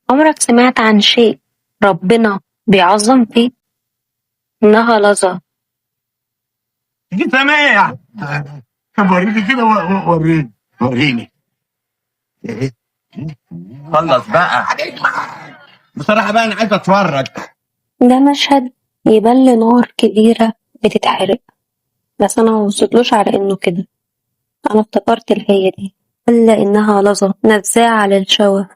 عمرك سمعت عن شيء ربنا بيعظم فيه؟ إنها لظى. دي سماع. طب وريني كده وريني. ايه؟ خلص بقى. بصراحة بقى أنا عايز أتفرج. ده مشهد يبان لنار كبيرة بتتحرق، بس أنا موصلتلوش على إنه كده. أنا افتكرت الآية دي، إلا إنها لظى نزاعة للشوى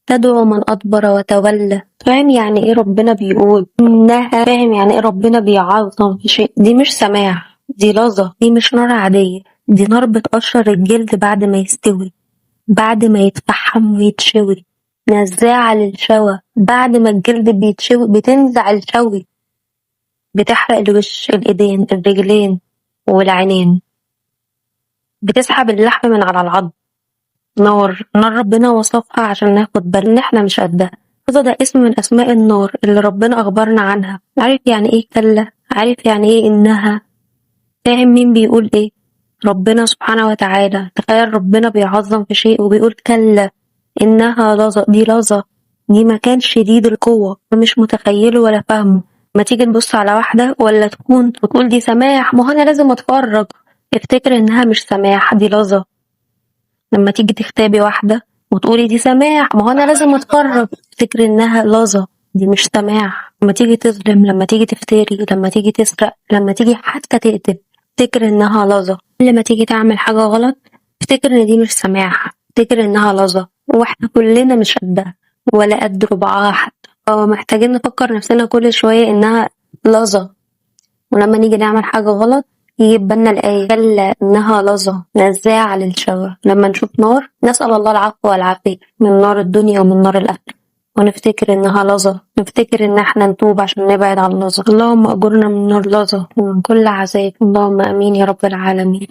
تدعو من أدبر وتولى. فاهم يعني إيه ربنا بيقول إنها؟ فاهم يعني إيه ربنا بيعظم في شيء؟ دي مش سماع، دي لظى، دي مش نار عادية، دي نار بتقشر الجلد بعد ما يستوي، بعد ما يتفحم ويتشوي. نزاعة للشوى، بعد ما الجلد بيتشوي بتنزع الشوي، بتحرق الوش، الإيدين، الرجلين والعينين، بتسحب اللحم من على العظم. نار ربنا وصفها عشان ناخد بالنا إن احنا مش قدها. ده اسم من أسماء النار اللي ربنا أخبرنا عنها. عارف يعني إيه كلا؟ عارف يعني إيه إنها؟ فاهم مين بيقول إيه؟ ربنا سبحانه وتعالى. تخيل ربنا بيعظم في شيء وبيقول كلا إنها لظى. دي لظى، دي مكان شديد القوة مش متخيله ولا فاهمه. ما تيجي تبص على واحدة ولا تكون وتقول دي سماح، ما هو أنا لازم أتفرج. افتكر إنها مش سماح، دي لظى. لما تيجي تغتابي واحدة وتقولي دي سماح، ما هو أنا لازم أتفرج. افتكر إنها لظى، دي مش سماح. لما تيجي تظلم، لما تيجي تفتري، لما تيجي تسرق، لما تيجي حتى تقتل، افتكر إنها لظى. لما تيجي تعمل حاجة غلط افتكر إن دي مش سماح، افتكر إنها لظى. واحنا كلنا مش قدها ولا قد ربعها حتى، محتاجين نفكر نفسنا كل شوية إنها لظى. ولما نيجي نعمل حاجة غلط يجي في بالنا الآية كلا إنها لظى نزاعة للشوى. لما نشوف نار نسأل الله العفو والعافية من نار الدنيا ومن نار الآخرة، ونفتكر إنها لظى، نفتكر إن احنا نتوب عشان نبعد عن لظى. اللهم أجرنا من نار لظى ومن كل عذاب. اللهم آمين يا رب العالمين.